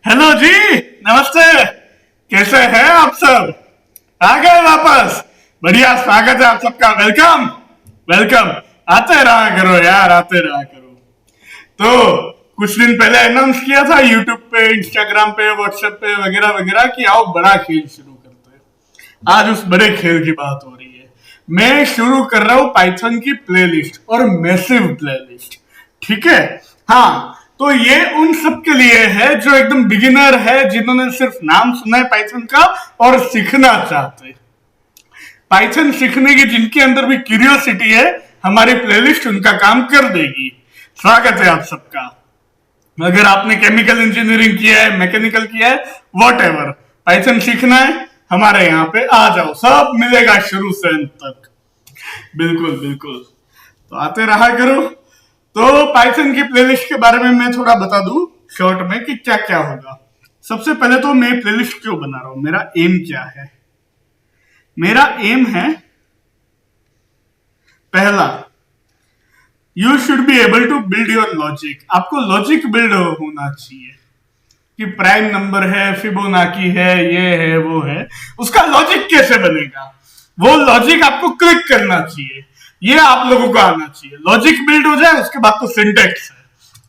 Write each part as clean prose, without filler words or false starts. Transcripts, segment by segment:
Hello जी। नमस्ते। कैसे हैं आप सब? आ गए वापस? बढ़िया, स्वागत है आप सबका। Welcome welcome. आते रहा करो यार, आते रहा करो। तो कुछ दिन पहले अनाउंस किया था यूट्यूब पे, इंस्टाग्राम पे, व्हाट्सएप पे वगैरह वगैरह कि आओ बड़ा खेल शुरू करते हैं। आज उस बड़े खेल की बात हो रही है। मैं शुरू कर रहा हूं पाइथन की प्लेलिस्ट, और मैसिव प्लेलिस्ट। ठीक है। हाँ, तो ये उन सब के लिए है जो एकदम बिगिनर है, जिन्होंने सिर्फ नाम सुना है पाइथन का और सीखना चाहते हैं। पाइथन सीखने की जिनके अंदर भी क्यूरियोसिटी है, हमारी प्लेलिस्ट उनका काम कर देगी। स्वागत है आप सबका। अगर आपने केमिकल इंजीनियरिंग किया है, मैकेनिकल किया है, वॉट एवर, पाइथन सीखना है, हमारे यहाँ पे आ जाओ, सब मिलेगा शुरू से अंत तक। बिल्कुल बिल्कुल। तो आते रहा करो। तो पाइथन की प्लेलिस्ट के बारे में मैं थोड़ा बता दूं शॉर्ट में कि क्या क्या होगा। सबसे पहले तो मैं प्लेलिस्ट क्यों बना रहा हूं, मेरा एम क्या है। मेरा एम है, पहला, you should be able to build your logic. आपको लॉजिक बिल्ड होना चाहिए कि प्राइम नंबर है, फिबोनाची है, ये है, वो है, उसका लॉजिक कैसे बनेगा, वो लॉजिक आपको क्लिक करना चाहिए। ये आप लोगों को आना चाहिए। लॉजिक बिल्ड हो जाए, उसके बाद तो सिंटेक्स है।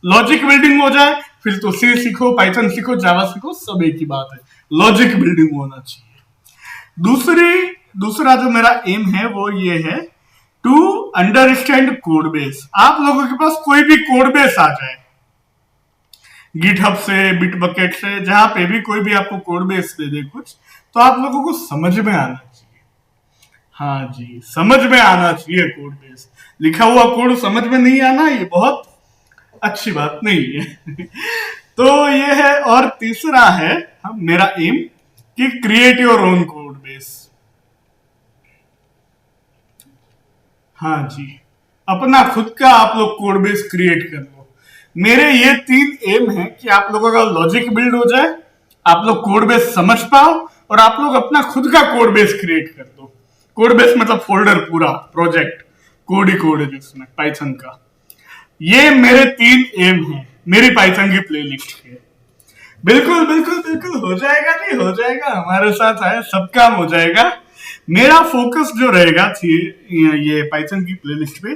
लॉजिक बिल्डिंग हो जाए, फिर तो सी सीखो, पाइथन सीखो, जावा सीखो, सब एक ही बात है। लॉजिक बिल्डिंग होना चाहिए। दूसरा जो मेरा एम है वो ये है, टू अंडरस्टैंड कोड बेस। आप लोगों के पास कोई भी कोड बेस आ जाए, गिटहब से, बिटबकेट से, जहां पे भी कोई भी आपको कोड बेस दे दे कुछ, तो आप लोगों को समझ में आना चाहिए। हाँ जी, समझ में आना चाहिए कोड बेस। लिखा हुआ कोड समझ में नहीं आना, ये बहुत अच्छी बात नहीं है। तो ये है। और तीसरा है मेरा एम कि create your own code base. हाँ जी, अपना खुद का आप लोग कोड बेस क्रिएट कर लो। मेरे ये 3 एम है कि आप लोगों का लॉजिक बिल्ड हो जाए, आप लोग कोड बेस समझ पाओ, और आप लोग अपना खुद का कोड बेस क्रिएट कर दो। कोड बेस मतलब फोल्डर, पूरा प्रोजेक्ट, कोड ही कोड है जिसमें पाइथन का। ये मेरे 3 एम है मेरी पाइथन की प्लेलिस्ट के। बिल्कुल बिल्कुल बिल्कुल, हो जाएगा जी, हो जाएगा। हमारे साथ आए, सब काम हो जाएगा। मेरा फोकस जो रहेगा ये पाइथन की प्लेलिस्ट पे,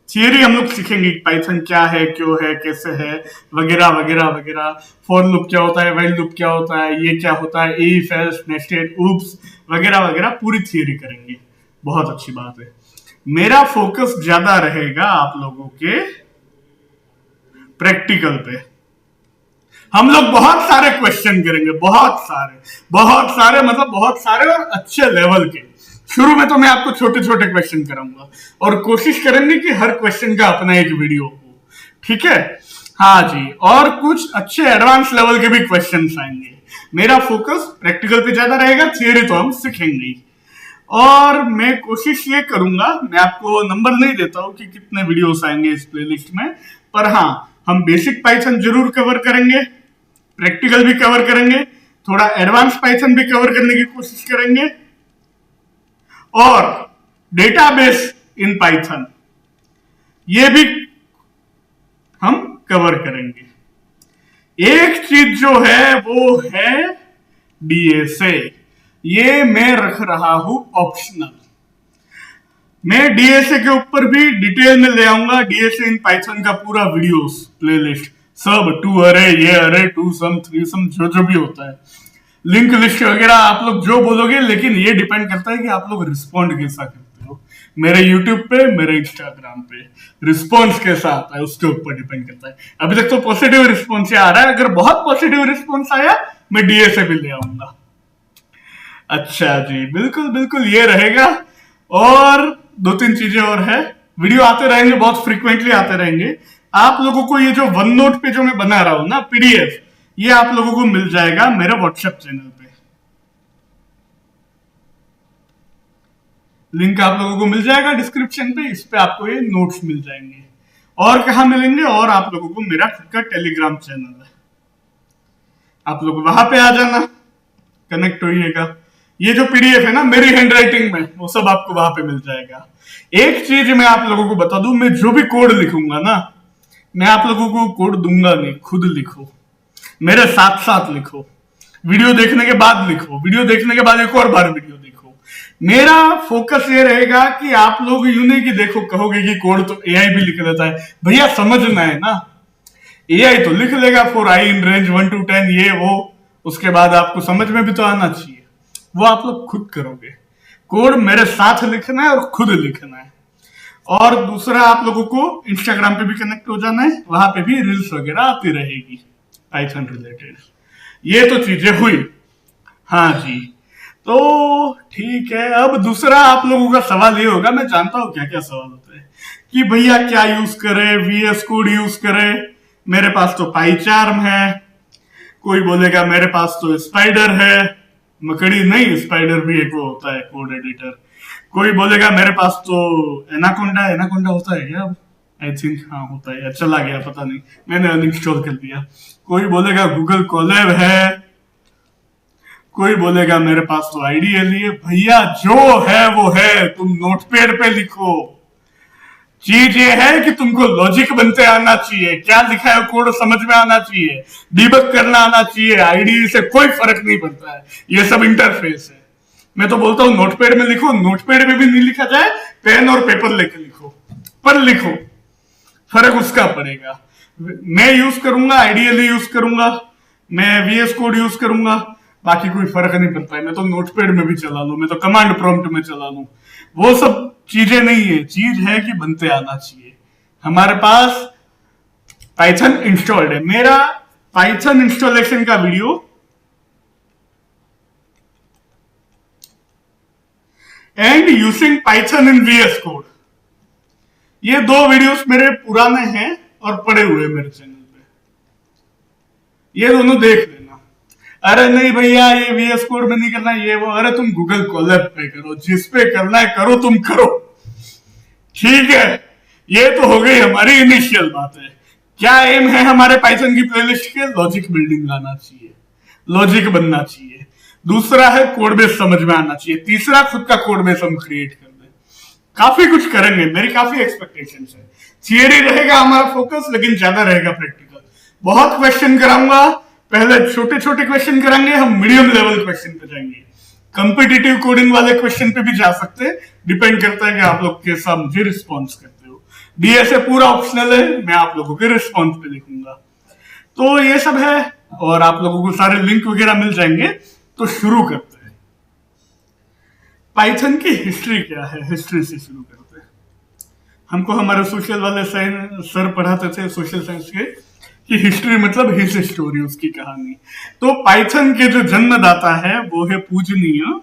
थियरी हम लोग सीखेंगे, पाइथन क्या है, क्यों है, कैसे है, वगैरह वगैरह वगैरह। फॉर लूप क्या होता है, व्हाइल लूप क्या होता है, ये क्या होता है, इफ एल्स, नेस्टेड, ऊप्स, वगैरह वगैरह, पूरी थियरी करेंगे। बहुत अच्छी बात है। मेरा फोकस ज्यादा रहेगा आप लोगों के प्रैक्टिकल पे। हम लोग बहुत सारे क्वेश्चन करेंगे, बहुत सारे मतलब बहुत सारे, और अच्छे लेवल के। शुरू में तो मैं आपको छोटे छोटे क्वेश्चन कराऊंगा, और कोशिश करेंगे कि हर क्वेश्चन का अपना एक वीडियो हो। ठीक है। हाँ जी, और कुछ अच्छे एडवांस लेवल के भी क्वेश्चन आएंगे। मेरा फोकस प्रैक्टिकल पे ज्यादा रहेगा, थियरी तो हम सीखेंगे ही। और मैं कोशिश ये करूंगा, मैं आपको नंबर नहीं देता हूं कि कितने वीडियोस आएंगे इस प्लेलिस्ट में, पर हाँ, हम बेसिक पाइथन जरूर कवर करेंगे, प्रैक्टिकल भी कवर करेंगे, थोड़ा एडवांस पाइथन भी कवर करने की कोशिश करेंगे, और डेटाबेस इन पाइथन ये भी हम कवर करेंगे। एक चीज जो है वो है डीएसए। ये मैं रख रहा हूं ऑप्शनल। मैं डीएसए के ऊपर भी डिटेल में ले आऊंगा, डीएसए इन पाइथन का पूरा वीडियोस प्लेलिस्ट, सब, 2 अरे, ये अरे, 2 सम, 3 सम, जो जो भी होता है, लिंक लिस्ट वगैरह, आप लोग जो बोलोगे। लेकिन ये डिपेंड करता है कि आप लोग रिस्पॉन्ड कैसा करते हो। मेरे यूट्यूब पे, मेरे इंस्टाग्राम पे रिस्पॉन्स कैसा आता है, उसके ऊपर डिपेंड करता है। अभी तक तो पॉजिटिव रिस्पॉन्स आ रहा है, अगर बहुत पॉजिटिव रिस्पॉन्स आया, मैं डीएसए भी ले आऊंगा। अच्छा जी, बिल्कुल बिल्कुल, ये रहेगा। और 2-3 चीजें और है, वीडियो आते रहेंगे, बहुत फ्रीक्वेंटली आते रहेंगे। आप लोगों को ये जो वन नोट पे जो मैं बना रहा हूं ना, पीडीएफ, ये आप लोगों को मिल जाएगा मेरे व्हाट्सएप चैनल पे। लिंक आप लोगों को मिल जाएगा डिस्क्रिप्शन पे, इस पे आपको ये नोट्स मिल जाएंगे। और कहा मिलेंगे, और आप लोगों को मेरा खुद का टेलीग्राम चैनल है, आप लोग वहां पे आ जाना, कनेक्ट होइएगा। ये जो पीडीएफ है ना मेरी हैंड राइटिंग में, वो सब आपको वहां पे मिल जाएगा। एक चीज मैं आप लोगों को बता दूं, मैं जो भी कोड लिखूंगा ना, मैं आप लोगों को कोड दूंगा नहीं, खुद लिखो। मेरे साथ साथ लिखो, वीडियो देखने के बाद लिखो, वीडियो देखने के बाद एक और बार वीडियो देखो। मेरा फोकस ये रहेगा कि आप लोग यूं नहीं कि देखो कहोगे कि कोड तो एआई भी लिख लेता है, भैया समझना है ना, एआई तो लिख लेगा for I in range 1 to 10 ये वो, उसके बाद आपको समझ में भी तो आना चाहिए, वो आप लोग खुद करोगे। कोड मेरे साथ लिखना है और खुद लिखना है। और दूसरा, आप लोगों को इंस्टाग्राम पे भी कनेक्ट हो जाना है, वहां पे भी रील्स वगैरह आती रहेगी पाइथन रिलेटेड। ये तो चीजें हुई। हाँ जी, तो ठीक है। अब दूसरा आप लोगों का सवाल ये होगा, मैं जानता हूं क्या क्या सवाल होता है, कि भैया क्या यूज करे, वीएस कोड यूज करे, मेरे पास तो पाइचार्म है, कोई बोलेगा मेरे पास तो स्पाइडर है, मकड़ी नहीं, स्पाइडर भी एक वो होता है कोड एडिटर। कोई बोलेगा मेरे पास तो एनाकोंडा, एनाकोंडा होता है क्या? आई थिंक हाँ होता है, चला गया पता नहीं, मैंने अनइंस्टॉल कर दिया। कोई बोलेगा गूगल कोलैब है, कोई बोलेगा मेरे पास तो आईडीएल है। भैया जो है वो है, तुम नोटपैड पे लिखो। चीज ये है कि तुमको लॉजिक बनते आना चाहिए, क्या लिखा है कोड समझ में आना चाहिए, डिबग करना आना चाहिए। आईडी से कोई फर्क नहीं पड़ता है, ये सब इंटरफेस है। मैं तो बोलता हूँ नोटपैड में लिखो, नोटपैड में भी नहीं लिखा जाए, पेन और पेपर लेके लिखो, पर लिखो, फर्क उसका पड़ेगा। मैं यूज करूंगा आईडीएल यूज करूंगा, मैं वीएस कोड यूज करूंगा, बाकी कोई फर्क नहीं पड़ता है। मैं तो नोटपैड में भी चला लूं, मैं तो कमांड प्रॉम्प्ट में चला लूं, वो सब चीजें नहीं है। चीज है कि बनते आना चाहिए। हमारे पास पाइथन इंस्टॉल्ड है, मेरा पाइथन इंस्टॉलेशन का video and using Python in VS code, ये 2 वीडियोस मेरे पुराने हैं और पड़े हुए मेरे चैनल पे, ये दोनों देख लेना। अरे नहीं भैया ये वीएस कोड में नहीं करना ये वो, अरे तुम गूगल कोलैब पे करो, जिस पे करना है करो, तुम करो, ठीक है। ये तो हो गई हमारी इनिशियल बात है। क्या एम है हमारे पाइथन की प्लेलिस्ट के? लॉजिक बिल्डिंग लाना चाहिए, लॉजिक बनना चाहिए। दूसरा है कोड बेस समझ में आना चाहिए। तीसरा खुद का कोड बेस हम क्रिएट कर दें। काफी कुछ करेंगे, मेरी काफी एक्सपेक्टेशन है। थियरी रहेगा हमारा फोकस, लेकिन ज्यादा रहेगा प्रैक्टिकल। बहुत क्वेश्चन कराऊंगा, पहले छोटे छोटे क्वेश्चन कराएंगे, हम मीडियम लेवल क्वेश्चन पे जाएंगे। कंपिटिटिव कोडिंग वाले क्वेश्चन पे भी जा सकते हैं, डिपेंड करता है कि आप लोग कैसा मुझे रिस्पॉन्स करते हो। डीएसए पूरा ऑप्शनल है, मैं आप लोगों के रिस्पॉन्स पे लिखूंगा। तो ये सब है, और आप लोगों को सारे लिंक वगैरह मिल जाएंगे। तो शुरू करते हैं। पाइथन की हिस्ट्री क्या है, हिस्ट्री से शुरू करते हैं। हमको हमारे सोशल वाले सर पढ़ाते थे सोशल साइंस के, कि हिस्ट्री मतलब हिज स्टोरी, उसकी कहानी। तो पाइथन के जो जन्मदाता है वो है पूजनीय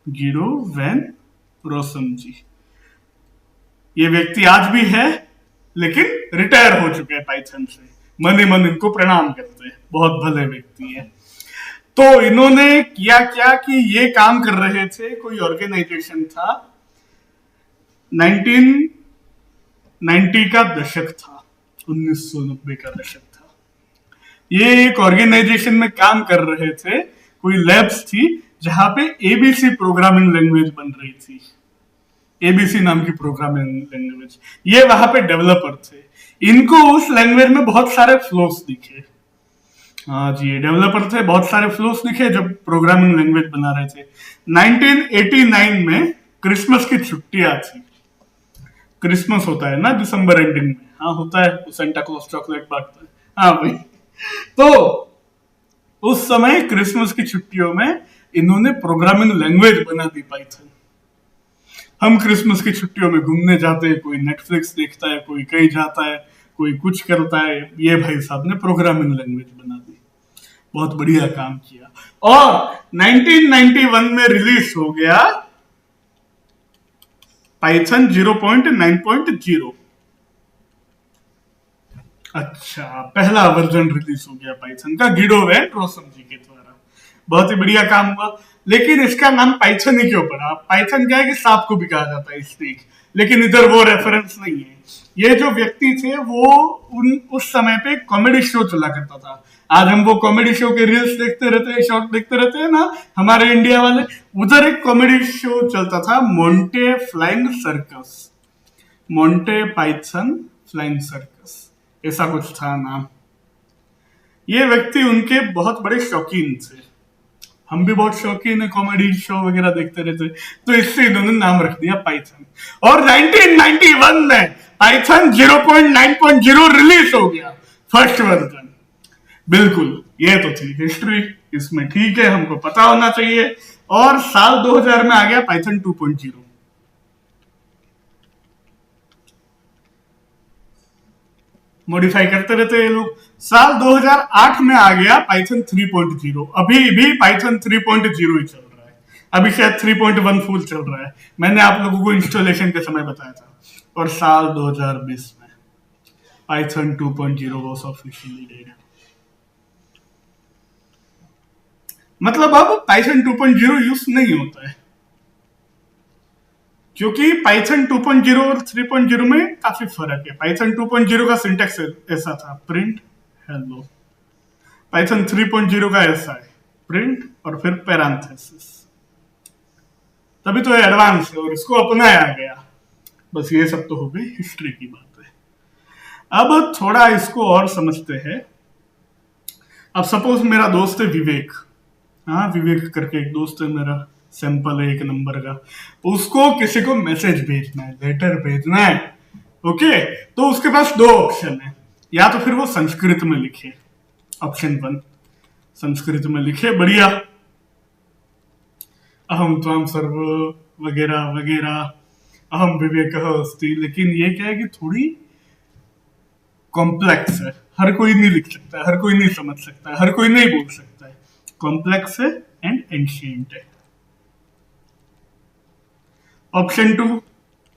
जीरो वैन रोसम जी। ये व्यक्ति आज भी है, लेकिन रिटायर हो चुके हैं पाइथन से। मन ही मन इनको प्रणाम करते हैं, बहुत भले व्यक्ति है। तो इन्होंने किया क्या कि ये काम कर रहे थे, कोई ऑर्गेनाइजेशन था, 1990 का दशक था, 1990 का दशक था। ये एक ऑर्गेनाइजेशन में काम कर रहे थे, कोई लैब्स थी जहां पे एबीसी प्रोग्रामिंग लैंग्वेज बन रही थी, एबीसी नाम की प्रोग्रामिंग लैंग्वेज। ये वहां पे डेवलपर थे, इनको उस लैंग्वेज में बहुत सारे फ्लोस दिखे। हाँ जी, डेवलपर थे, बहुत सारे फ्लोस दिखे जब प्रोग्रामिंग लैंग्वेज बना रहे थे। 1989 में क्रिसमस की छुट्टियां थी। क्रिसमस होता है ना दिसंबर एंडिंग में, हाँ होता है, सेंटा क्लॉज चॉकलेट बांटता है, हाँ भाई। तो उस समय क्रिसमस की छुट्टियों में इन्होंने प्रोग्रामिंग लैंग्वेज बना दी पाइथन। हम क्रिसमस की छुट्टियों में घूमने जाते हैं, कोई नेटफ्लिक्स देखता है, कोई कहीं जाता है, कोई कुछ करता है, ये भाई साहब ने प्रोग्रामिंग लैंग्वेज बना दी। बहुत बढ़िया काम किया। और 1991 में रिलीज हो गया पाइथन 0.9.0। अच्छा, पहला वर्जन रिलीज हो गया पाइथन का गिडो वैन रोसम जी के द्वारा। बहुत ही बढ़िया काम हुआ। लेकिन इसका नाम पाइथन ही क्यों पड़ा? पाइथन क्या है कि सांप को भी कहा जाता है स्नेक, लेकिन इधर वो रेफरेंस नहीं है। ये जो व्यक्ति थे वो उस समय पे कॉमेडी शो चला करता था। आज हम वो कॉमेडी शो के रील्स देखते रहते हैं, शॉर्ट देखते रहते हैं ना, हमारे इंडिया वाले। उधर एक कॉमेडी शो चलता था, Monte flying circus, Monte Python flying circus, ऐसा कुछ था नाम। ये व्यक्ति उनके बहुत बड़े शौकीन थे। हम भी बहुत शौकीन है, कॉमेडी शो वगैरह देखते रहते, तो इससे इन्होंने नाम रख दिया पाइथन। और 1991 में पाइथन 0.9.0 रिलीज हो गया, फर्स्ट वर्जन। बिल्कुल, ये तो थी हिस्ट्री इसमें, ठीक है, हमको पता होना चाहिए। और साल 2000 में आ गया पाइथन 2.0। मॉडिफाई करते रहते हैं ये लोग। साल 2008 में आ गया पाइथन 3.0। अभी भी पाइथन 3.0 ही चल रहा है, अभी शायद 3.1 फुल चल रहा है, मैंने आप लोगों को इंस्टॉलेशन के समय बताया था। और साल 2020 में पाइथन 2.0 वाज ऑफिशियली डेड। मतलब अब पाइथन 2.0 यूज नहीं होता है, क्योंकि पाइथन 2.0 और 3.0 में काफी फर्क है। पाइथन 2.0 का सिंटेक्स ऐसा था, प्रिंट हेलो। पाइथन 3.0 का ऐसा है, प्रिंट और फिर पैरेंथेसिस। तभी तो एडवांस है और इसको अपनाया गया। बस ये सब तो हो गई हिस्ट्री की बात है। अब थोड़ा इसको और समझते हैं। अब सपोज मेरा दोस्त है विवेक, हाँ विवेक करके एक दोस्त है मेरा, सैंपल है 1 नंबर का। उसको किसी को मैसेज भेजना है, लेटर भेजना है, ओके। तो उसके पास 2 ऑप्शन है, या तो फिर वो संस्कृत में लिखे, ऑप्शन 1 संस्कृत में लिखे, बढ़िया, अहम त्वाम सर्व वगैरह वगैरह, अहम विवेक अस्ति। लेकिन ये क्या है कि थोड़ी कॉम्प्लेक्स है, हर कोई नहीं लिख सकता है, हर कोई नहीं समझ सकता है, हर कोई नहीं बोल सकता है, कॉम्प्लेक्स है एंड एंशियंट है। ऑप्शन 2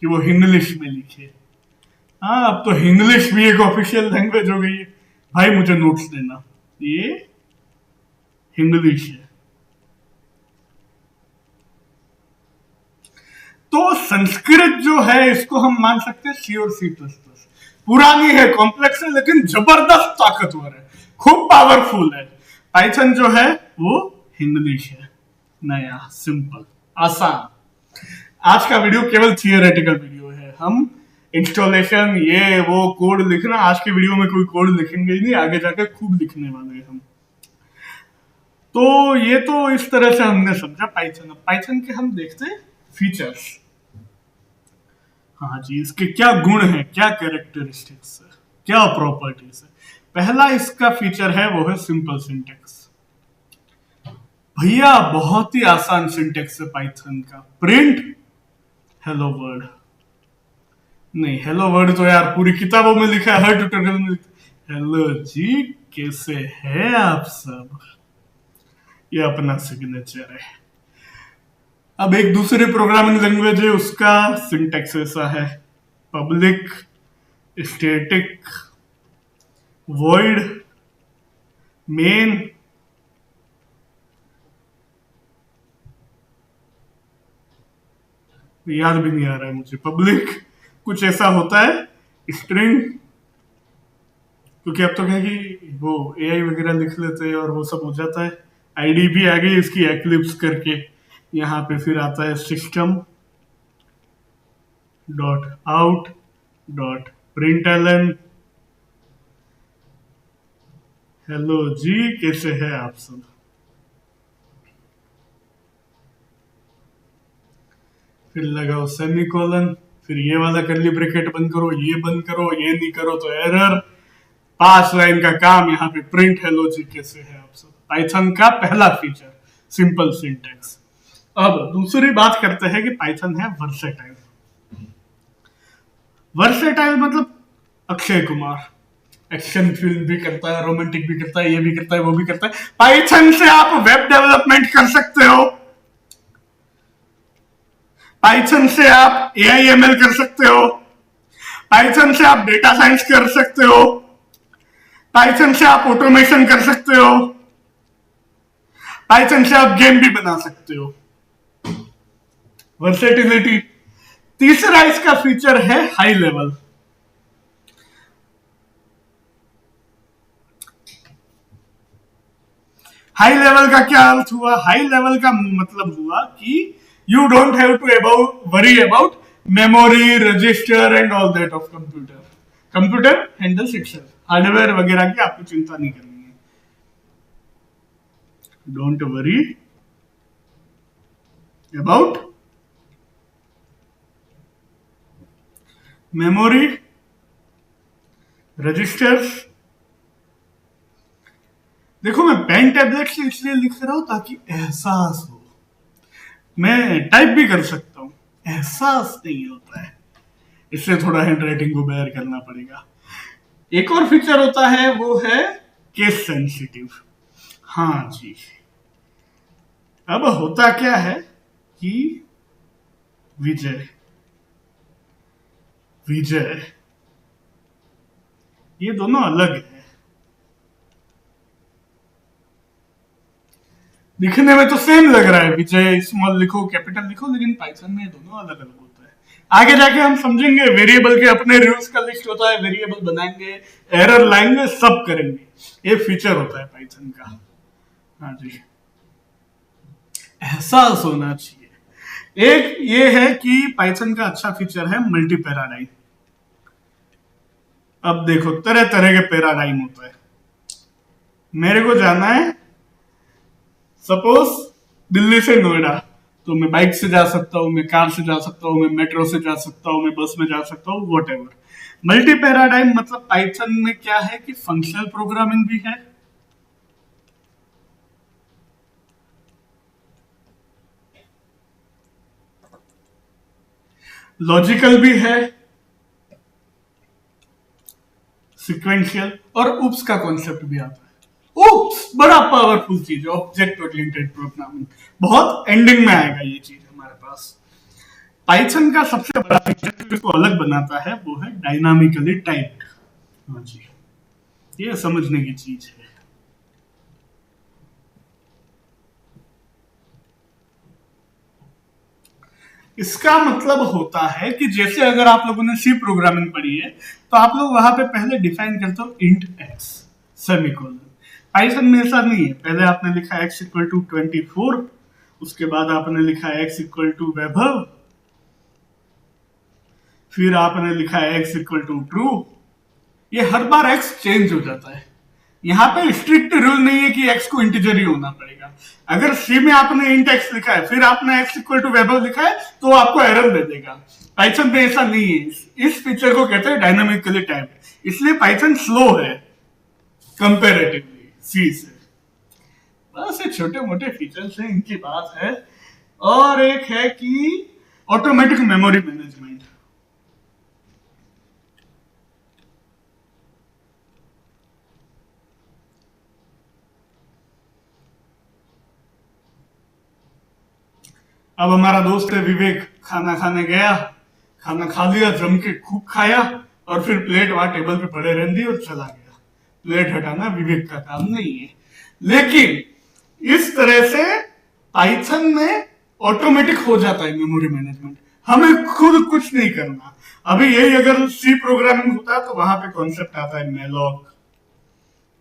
कि वो हिंग्लिश में लिखे। हाँ, अब तो हिंग्लिश भी एक ऑफिशियल लैंग्वेज हो गई है। भाई मुझे नोट्स देना, ये हिंग्लिश है। तो संस्कृत जो है इसको हम मान सकते हैं सी और C++। पुरानी है, कॉम्प्लेक्स है, लेकिन जबरदस्त ताकतवर है, खूब पावरफुल है। पाइथन जो है वो हिंग्लिश है, नया, सिंपल, आसान। आज का वीडियो केवल थियोरेटिकल वीडियो है। हम इंस्टॉलेशन ये वो कोड लिखना, आज के वीडियो में कोई कोड लिखेंगे ही नहीं, आगे जाकर खूब लिखने वाले हैं हम। तो ये तो इस तरह से हमने समझा पाइथन। पाइथन के हम देखते हैं फीचर्स। हाँ जी, इसके क्या गुण है, क्या कैरेक्टरिस्टिक्स है, क्या प्रॉपर्टीज है। पहला इसका फीचर है वो है सिंपल सिंटेक्स। भैया बहुत ही आसान सिंटेक्स है पाइथन का। प्रिंट हेलो वर्ड, नहीं हेलो वर्ड तो यार पूरी किताबों में लिखा है, हर ट्यूटोरियल में हेलो जी कैसे हैं आप सब, ये अपना सिग्नेचर है। अब एक दूसरे प्रोग्रामिंग लैंग्वेज है, उसका सिंटेक्स ऐसा है, पब्लिक स्टैटिक वॉइड मेन, याद भी नहीं आ रहा है मुझे, पब्लिक कुछ ऐसा होता है, स्ट्रिंग, क्योंकि अब तो क्या कि वो एआई वगैरह लिख लेते हैं और वो सब हो जाता है। आईडी भी आ गई इसकी एक्लिप्स करके, यहाँ पे फिर आता है system dot out dot println, hello जी कैसे हैं आप सब। फिर लगाओ सेमीकोलन, फिर ये वाला करली ब्रैकेट बंद करो, ये बंद करो, ये नहीं करो तो एरर। 5 लाइन का काम, यहाँ पे प्रिंट हेलो जी कैसे है आप सब। पाइथन का पहला फीचर सिंपल सिंटेक्स। अब दूसरी बात करते हैं कि पाइथन है वर्सेटाइल। वर्सेटाइल मतलब अक्षय कुमार, एक्शन फिल्म भी करता है, रोमांटिक भी करता है, ये भी करता है, वो भी करता है। पाइथन से आप वेब डेवलपमेंट कर सकते हो, पाइथन से आप AIML कर सकते हो, पाइथन से आप डेटा साइंस कर सकते हो, पाइथन से आप ऑटोमेशन कर सकते हो, पाइथन से आप गेम भी बना सकते हो। वर्सेटिलिटी। तीसरा इसका फीचर है हाई लेवल। हाई लेवल का क्या अर्थ हुआ? हाई लेवल का मतलब हुआ कि you don't have to worry about memory, register and all that of computer. Computer handles itself, hardware वगैरह की आपको चिंता नहीं करनी है। Don't worry about memory registers. देखो मैं पेन टैबलेट से इसलिए लिख रहा हूं ताकि एहसास हो, मैं टाइप भी कर सकता हूं, एहसास नहीं होता है, इससे थोड़ा हैंड राइटिंग को बेयर करना पड़ेगा। एक और फीचर होता है वो है केस सेंसिटिव। हाँ जी, अब होता क्या है कि विजय विजय ये दोनों अलग है, दिखने में तो सेम लग रहा है, विजय स्मॉल लिखो कैपिटल लिखो, लेकिन पाइथन में दोनों अलग अलग होता है। आगे जाके हम समझेंगे, वेरिएबल के अपने रूल्स का लिस्ट होता है, वेरिएबल बनाएंगे, एरर लाएंगे, सब करेंगे, ये फीचर होता है पाइथन का। हाँ जी, एहसास होना चाहिए। एक ये है कि पाइथन का अच्छा फीचर है मल्टी पैराडाइम। अब देखो तरह तरह के पैराडाइम होता है, मेरे को जाना है सपोज दिल्ली से नोएडा, तो मैं बाइक से जा सकता हूँ, मैं कार से जा सकता हूँ, मैं मेट्रो से जा सकता हूँ, मैं बस में जा सकता हूँ, वॉट एवर। मल्टी पैराडाइम मतलब पाइथन में क्या है कि फंक्शनल प्रोग्रामिंग भी है, लॉजिकल भी है, सिक्वेंशियल, और उप्स का कॉन्सेप्ट भी आता है। उप्स बड़ा पावरफुल चीज है, ऑब्जेक्ट ओरिएंटेड प्रोग्रामिंग, बहुत एंडिंग में आएगा ये चीज हमारे पास। पाइथन का सबसे बड़ा फीचर इसको अलग बनाता है वो है डायनामिकली टाइप्ड। हाँ जी, ये समझने की चीज है। इसका मतलब होता है कि जैसे अगर आप लोगों ने सी प्रोग्रामिंग पढ़ी है तो आप लोग वहां पे पहले डिफाइन करते हो इंट एक्स सेमीकोलन। पाइथन में ऐसा नहीं है, पहले आपने लिखा एक्स इक्वल टू 24, उसके बाद आपने लिखा एक्स इक्वल टू वैभव, फिर आपने लिखा एक्स इक्वल टू ट्रू। ये हर बार एक्स चेंज हो जाता है, यहाँ पे स्ट्रिक्ट रूल नहीं है कि एक्स को इंटीजर ही होना पड़ेगा। अगर सी में आपने इंट एक्स लिखा है फिर आपने एक्स इक्वल टू वैभव लिखा है तो आपको एरर दे देगा। पाइथन में ऐसा नहीं है, इस फीचर को कहते हैं डायनामिकली टाइप, इसलिए पाइथन स्लो है कंपेरेटिवली सी से। बस ये छोटे मोटे फीचर्स हैं, इनकी बात है। और एक है कि ऑटोमेटिक मेमोरी मैनेजमेंट। अब हमारा दोस्त है विवेक, खाना खाने गया, खाना खा लिया, जम के खूब खाया, और फिर प्लेट वहां टेबल पे पड़े रहने दी और चला गया। प्लेट हटाना विवेक का काम नहीं है, लेकिन इस तरह से पाइथन में ऑटोमेटिक हो जाता है मेमोरी मैनेजमेंट, हमें खुद कुछ नहीं करना। अभी यही अगर सी प्रोग्रामिंग होता तो वहां पे कॉन्सेप्ट आता है मेलॉक,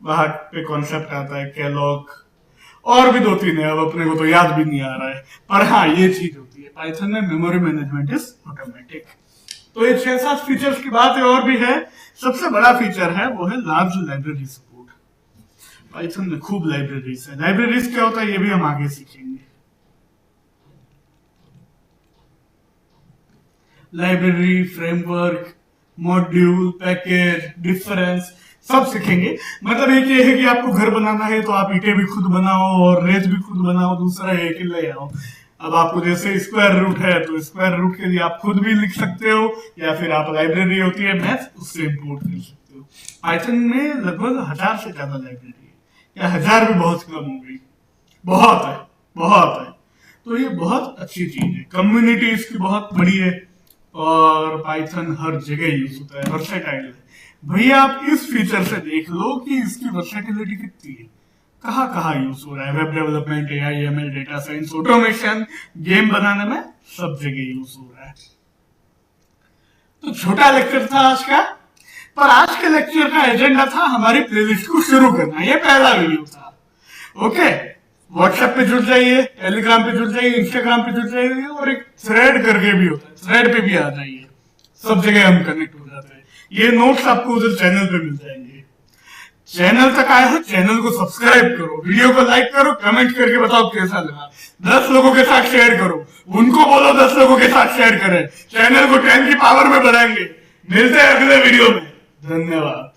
वहां पे कॉन्सेप्ट आता है कैलॉक, और भी दो तीन है, अब अपने को तो याद भी नहीं आ रहा है, पर हाँ ये चीज होती है पाइथन में, मेमोरी मैनेजमेंट इज ऑटोमेटिक। तो ये 6-7 फीचर्स की बात है, और भी है। सबसे बड़ा फीचर है वो है लार्ज लाइब्रेरी सपोर्ट। पाइथन में खूब लाइब्रेरीज है, लाइब्रेरीज क्या होता है ये भी हम आगे सीखेंगे। Library, framework, module, package, difference, सब सीखेंगे। मतलब एक ये है कि आपको घर बनाना है तो आप ईंटें भी खुद बनाओ और रेत भी खुद बनाओ, दूसरा है कि ले आओ। अब आपको जैसे स्क्वायर रूट है तो स्क्वायर रूट के लिए आप खुद भी लिख सकते हो, या फिर आप लाइब्रेरी होती है मैथ, उससे इंपोर्ट कर सकते हो। पाइथन में लगभग 1000 से ज्यादा लाइब्रेरी है, या 1000 भी बहुत कम हो गई, बहुत है, बहुत है। तो ये बहुत अच्छी चीज है, कम्युनिटी इसकी बहुत बड़ी है, और पाइथन हर जगह यूज होता है, वर्सेटाइल है। भैया आप इस फीचर से देख लो कि इसकी वर्सेटिलिटी कितनी है, कहाँ कहाँ यूज हो रहा है, web development, AI, ML, data science, automation, game बनाने में, सब जगह यूज हो रहा है। तो छोटा लेक्चर था आज का, पर आज के लेक्चर का एजेंडा था हमारी प्लेलिस्ट को शुरू करना, ये पहला वीडियो था। ओके, व्हाट्सएप पे जुड़ जाइए, टेलीग्राम पे जुड़ जाइए, इंस्टाग्राम पे जुड़ जाइए, और एक थ्रेड करके भी होता है, थ्रेड पे भी आ जाइए, सब जगह हम कनेक्ट हो जाते हैं। ये नोट्स आपको उधर चैनल पे मिल जाएंगे। चैनल तक आए हो, चैनल को सब्सक्राइब करो, वीडियो को लाइक करो, कमेंट करके बताओ कैसा लगा, 10 लोगों के साथ शेयर करो, उनको बोलो 10 लोगों के साथ शेयर करें, चैनल को 10 की पावर में बढ़ाएंगे। मिलते हैं अगले वीडियो में, धन्यवाद।